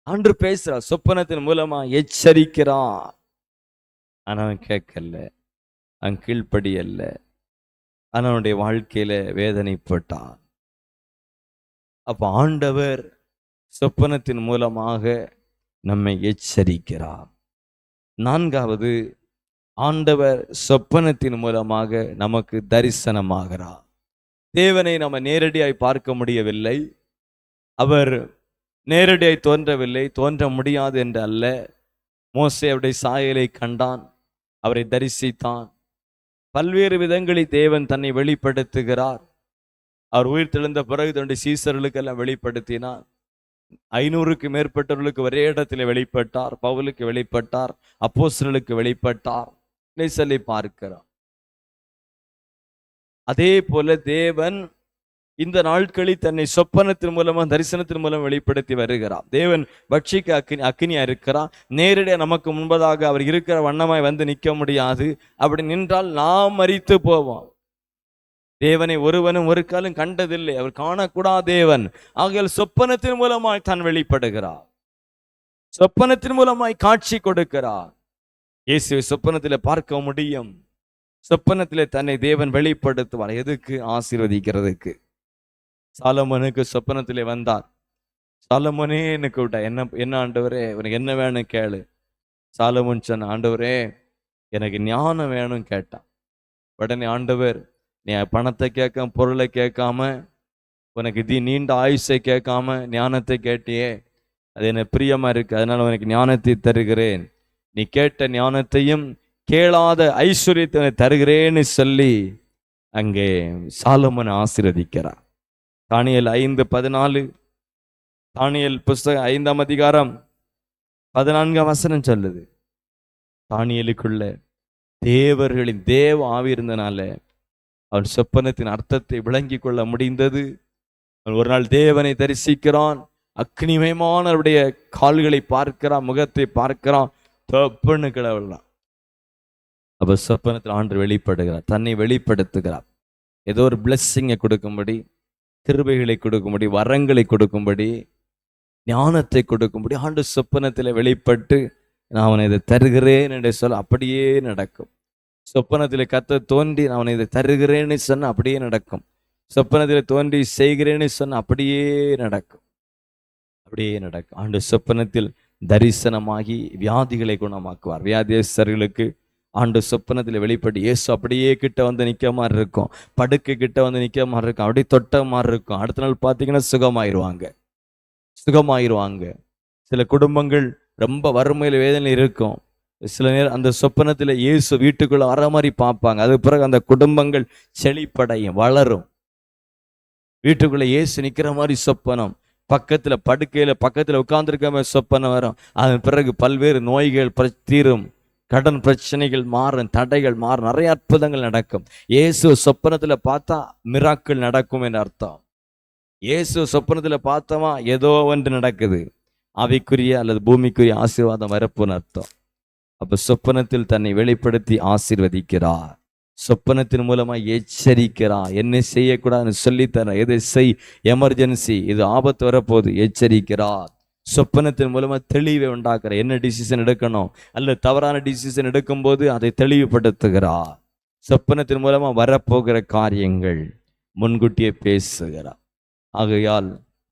ஆண்டவர் பேசுறார், சொப்பனத்தின் மூலமா எச்சரிக்கிறான். ஆனா அவன் கேட்கல, அவன் கீழ்ப்படியல்ல, ஆனா அவனுடைய வாழ்க்கையில வேதனைப்பட்டான். அப்ப ஆண்டவர் சொப்பனத்தின் மூலமாக நம்மை எச்சரிக்கிறார். 4வது, ஆண்டவர் சொப்பனத்தின் மூலமாக நமக்கு தரிசனமாகிறார். தேவனை நம்ம நேரடியாய் பார்க்க முடியவில்லை, அவர் நேரடியாய் தோன்றவில்லை, தோன்ற முடியாது என்று அல்ல. மோசே அவருடைய சாயலை கண்டான், அவரை தரிசித்தான். பல்வேறு விதங்களில் தேவன் தன்னை வெளிப்படுத்துகிறார். அவர் உயிர் தெழுந்த பிறகு தன்னுடைய சீசர்களுக்கெல்லாம் வெளிப்படுத்தினார். 500க்கு மேற்பட்டவர்களுக்கு ஒரே இடத்துல வெளிப்பட்டார். பவுலுக்கு வெளிப்பட்டார், அப்போஸ்தலர்களுக்கு வெளிப்பட்டார் சொல்லி பார்க்கிறார். அதே போல தேவன் இந்த நாட்களில் தன்னை சொப்பனத்தின் மூலமா தரிசனத்தின் மூலம் வெளிப்படுத்தி வருகிறார். தேவன் பட்சிக்கு அக்கினியா இருக்கிறார். நேரடியாக நமக்கு முன்பதாக அவர் இருக்கிற வண்ணமாய் வந்து நிற்க முடியாது. அப்படி நின்றால் நாம் மரித்து போவோம். தேவனை ஒருவனும் ஒரு காலம் கண்டதில்லை, அவர் காணக்கூடாத தேவன். ஆகையால் சொப்பனத்தின் மூலமாய் தான் வெளிப்படுகிறார், சொப்பனத்தின் மூலமாய் காட்சி கொடுக்கிறார். இயேசுவை சொப்பனத்தில் பார்க்க முடியும். சொப்பனத்திலே தன்னை தேவன் வெளிப்படுத்துவார். எதுக்கு? ஆசீர்வதிக்கிறதுக்கு. சாலமோனுக்கு சொப்பனத்திலே வந்தார். சாலமோனே எனக்கு விட்டா, என்ன ஆண்டவரே, உனக்கு என்ன வேணும் கேளு. சாலமோன் சொன்ன, ஆண்டவரே எனக்கு ஞானம் வேணும் கேட்டான். உடனே ஆண்டவர், நீ பணத்தை கேட்காம, பொருளை கேட்காம, உனக்கு நீண்ட ஆயுஷை கேட்காம ஞானத்தை கேட்டியே, அது என்ன பிரியமா இருக்கு, அதனால உனக்கு ஞானத்தை தருகிறேன். நீ கேட்ட ஞானத்தையும் கேளாத ஐஸ்வர்யத்தை தருகிறேன்னு சொல்லி அங்கே சாலமோன் ஆசீர்வதிக்கிறார். தானியேல் 5:14, தானியேல் புஸ்தகம் 5ஆம் அதிகாரம் 14ஆம் வசனம் சொல்லுது, தானியேலுக்குள்ள தேவர்களின் தேவ ஆவி இருந்தனால அவன் சொப்பனத்தின் அர்த்தத்தை விளங்கி கொள்ள முடிந்தது. அவன் ஒரு நாள் தேவனை தரிசிக்கிறான், அக்னிமயமானவருடைய கால்களை பார்க்கிறான், முகத்தை பார்க்கிறான், தப்புன்னு கிளவலாம். அப்ப சொப்பனத்தில் ஆண்டு வெளிப்படுகிறார், தன்னை வெளிப்படுத்துகிறார். ஏதோ ஒரு பிளெஸ்ஸிங்கை கொடுக்கும்படி, கிருபைகளை கொடுக்கும்படி, வரங்களை கொடுக்கும்படி, ஞானத்தை கொடுக்கும்படி ஆண்டு சொப்பனத்தில் வெளிப்பட்டு நான் அவனை இதை தருகிறேன் என்று சொல்ல அப்படியே நடக்கும். சொப்பனத்தில் கர்த்தர் தோன்றி நான் அவனை இதை தருகிறேன்னு சொன்ன அப்படியே நடக்கும். சொப்பனத்தில் தோன்றி செய்கிறேன்னு சொன்ன அப்படியே நடக்கும். அப்படியே நடக்கும். ஆண்டு சொப்பனத்தில் தரிசனமாகி வியாதிகளை குணமாக்குவார். வியாதியஸ்தர்களுக்கு ஆண்டு சொப்பனத்தில் வெளிப்பட்டு இயேசு அப்படியே கிட்ட வந்து நிற்க மாதிரி இருக்கும், படுக்கை கிட்ட வந்து நிற்க மாதிரி இருக்கும், அப்படியே தொட்ட மாதிரி இருக்கும். அடுத்த நாள் பார்த்தீங்கன்னா சுகமாயிருவாங்க. சில குடும்பங்கள் ரொம்ப வறுமையில் வேதனையில் இருக்கும். சில நேரம் அந்த சொப்பனத்தில் இயேசு வீட்டுக்குள்ள வர மாதிரி பார்ப்பாங்க. அது பிறகு அந்த குடும்பங்கள் செழிப்படையும், வளரும். வீட்டுக்குள்ள இயேசு நிற்கிற மாதிரி சொப்பனம், பக்கத்துல உட்கார்ந்துருக்க மாதிரி சொப்பனம் வரும். அதன் பிறகு பல்வேறு நோய்கள் தீரும், கடன் பிரச்சனைகள் மாறும், தடைகள் மாறும், நிறைய அற்புதங்கள் நடக்கும். இயேசு சொப்பனத்துல பார்த்தா மிராக்கிள் நடக்கும் என்று அர்த்தம். இயேசு சொப்பனத்துல பார்த்தோமா ஏதோ ஒன்று நடக்குது, ஆவிக்குரிய அல்லது பூமிக்குரிய ஆசீர்வாதம் வரப்புன்னு அர்த்தம். அப்ப சொப்பனத்தில் தன்னை வெளிப்படுத்தி ஆசீர்வதிக்கிறார். சொப்பனத்தின் மூலமா எச்சரிக்கிறார், என்ன செய்யக்கூடாதுன்னு சொல்லித்தர, எதை செய், எமர்ஜென்சி, இது ஆபத்து வரப்போகுது, எச்சரிக்கிறார். சொப்பனத்தின் மூலமா தெளிவை உண்டாக்குற, என்ன டிசிஷன் எடுக்கணும் அல்ல தவறான டிசிஷன் எடுக்கும்போது அதை தெளிவுபடுத்துகிறார். சொப்பனத்தின் மூலமா வரப்போகிற காரியங்கள் முன்கூட்டியே பேசுகிறார். ஆகையால்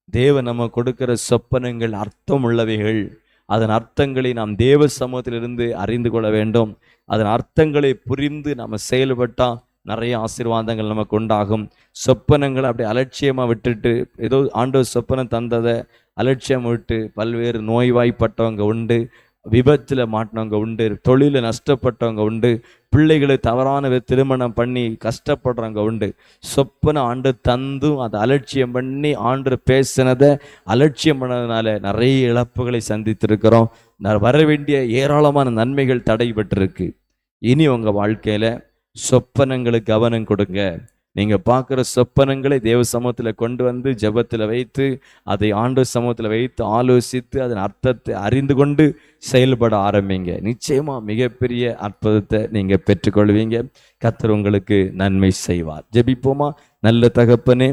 தேவன் நம்ம கொடுக்கிற சொப்பனங்கள் அர்த்தம் உள்ளவைகள். அதன் அர்த்தங்களை நாம் தேவ சமூகத்திலிருந்து அறிந்து கொள்ள வேண்டும். அதன் அர்த்தங்களை புரிந்து நம்ம செயல்பட்டால் நிறைய ஆசீர்வாதங்கள் நமக்கு உண்டாகும். சொப்பனங்களை அப்படி அலட்சியமாக விட்டுட்டு, ஏதோ ஆண்டவர் சொப்பனம் தந்ததை அலட்சியம் விட்டு பல்வேறு நோய்வாய்ப்பட்டவங்க உண்டு, விபத்தில் மாட்டினவங்க உண்டு, தொழிலில் நஷ்டப்பட்டவங்க உண்டு, பிள்ளைகளை தவறான திருமணம் பண்ணி கஷ்டப்படுறவங்க உண்டு. சொப்பனை ஆண்டு தந்தும் அதை அலட்சியம் பண்ணி ஆண்டு பேசினதை அலட்சியம் பண்ணதுனால நிறைய இழப்புகளை சந்தித்திருக்கிறோம். வர வேண்டிய ஏராளமான நன்மைகள் தடைபட்டிருக்கு. இனி உங்கள் வாழ்க்கையில் சொப்பனங்களுக்கு கவனம் கொடுங்க. நீங்கள் பார்க்குற சொப்பனங்களை தேவ சமூகத்தில் கொண்டு வந்து ஜெபத்தில் வைத்து, அதை ஆண்டு சமூகத்தில் வைத்து ஆலோசித்து அதன் அர்த்தத்தை அறிந்து கொண்டு செயல்பட ஆரம்பிங்க. நிச்சயமாக மிகப்பெரிய அற்புதத்தை நீங்கள் பெற்றுக்கொள்வீங்க. கர்த்தர் உங்களுக்கு நன்மை செய்வார். ஜெபிப்போமா. நல்ல தகப்பனே,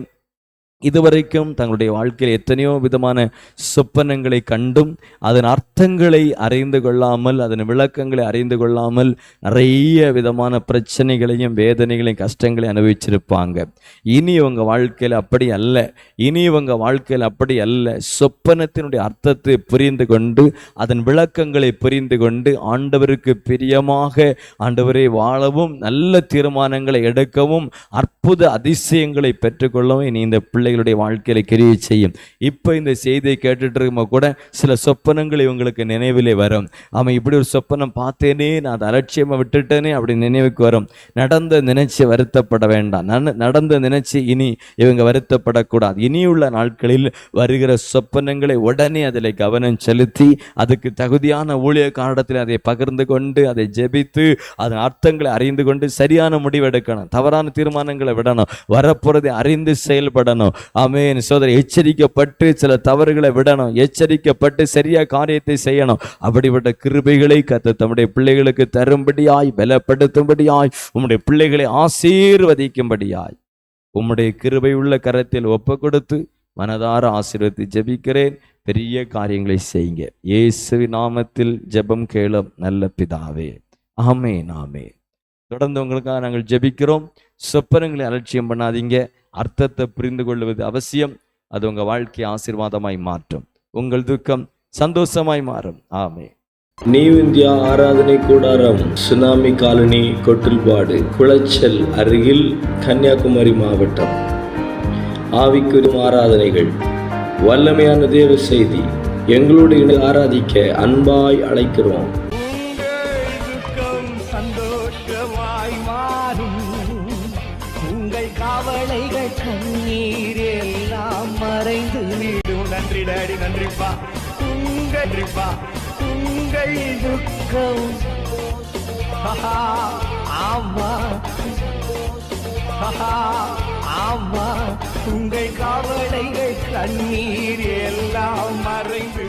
இதுவரைக்கும் தங்களுடைய வாழ்க்கையில் எத்தனையோ விதமான சொப்பனங்களை கண்டும் அதன் அர்த்தங்களை அறிந்து கொள்ளாமல், அதன் விளக்கங்களை அறிந்து கொள்ளாமல் நிறைய விதமான பிரச்சனைகளையும் வேதனைகளையும் கஷ்டங்களையும் அனுபவிச்சிருப்பாங்க. இனி உங்கள் வாழ்க்கையில் அப்படி அல்ல. சொப்பனத்தினுடைய அர்த்தத்தை புரிந்து கொண்டு அதன் விளக்கங்களை புரிந்து கொண்டு ஆண்டவருக்கு பிரியமாக ஆண்டவரை வாழவும், நல்ல தீர்மானங்களை எடுக்கவும், அற்புத அதிசயங்களை பெற்றுக்கொள்ளவும் இனி இந்த பிள்ளைகளுடைய வாழ்க்கையில கிரியை செய்யும். இப்போ இந்த செய்தியை கேட்டுட்டு இருக்கும் கூட சில சொப்பனங்கள் இவங்களுக்கு நினைவிலே வரும். அவன் இப்படி ஒரு சொப்பனம் பார்த்தேனே, நான் அதை அலட்சியமா விட்டுட்டேனே அப்படி நினைவுக்கு வரும். நடந்த நினைச்சு வருத்தப்பட வேண்டாம். நடந்த நினைச்சு இனி இவங்க வருத்தப்படக்கூடாது. இனியுள்ள நாட்களில் வருகிற சொப்பனங்களை உடனே அதில் கவனம் செலுத்தி அதுக்கு தகுதியான ஊழியக்காரத்தில் அதை பகிர்ந்து கொண்டு அதை ஜெபித்து அதன் அர்த்தங்களை அறிந்து கொண்டு சரியான முடிவெடுக்கணும். தவறான தீர்மானங்களை விடணும். வரப்போறதை அறிந்து செயல்படணும். ஆமென். சோதரி, எச்சரிக்கப்பட்டு சில தவறுகளை விடணும். எச்சரிக்கப்பட்டு சரியா காரியத்தை செய்யணும். அப்படிப்பட்ட கிருபைகளை கர்த்தர் தம்முடைய பிள்ளைகளுக்கு தரும்படியாய், பலப்படுத்தும்படியாய், உம்முடைய பிள்ளைகளை ஆசீர்வதிக்கும்படியாய் உம்முடைய கிருபை உள்ள கரத்தில் ஒப்பு கொடுத்து மனதார ஆசீர்வதித்து ஜெபிக்கிறேன். பெரிய காரியங்களை செய்யுங்க. இயேசுவின் நாமத்தில் ஜெபம் கேளும் நல்ல பிதாவே. ஆமென், ஆமென். தொடர்ந்து உங்களுக்காக நாங்கள் ஜெபிக்கிறோம். சொப்பனங்களை அலட்சியம் பண்ணாதீங்க. அர்த்தத்தை புரிந்து கொள்வது அவசியம். அது உங்க வாழ்க்கையை ஆசீர்வாதமாய் மாற்றும். உங்கள் துக்கம் சந்தோஷமாய் மாறும். ஆமென்.
நியூ இந்தியா ஆராதனை கூடாரம், சுனாமி காலனி, கொட்டில்பாடு, குளச்சல் அருகில், கன்னியாகுமரி மாவட்டம். ஆவிக்குரிய ஆராதனைகள், வல்லமையான தேவ செய்தி, எங்களோடு ஆராதிக்க அன்பாய் அழைக்கிறோம்.
சந்தோஷமாய் மாறும். உங்கள் கவலைகள் கண்ணீர் எல்லாம் மறைந்து விடும். நன்றி டாடி, நன்றிப்பா. உங்கள் துக்கம் ஆமா ஆமா, உங்கள் கவலைகள் கண்ணீர் எல்லாம் மறைந்து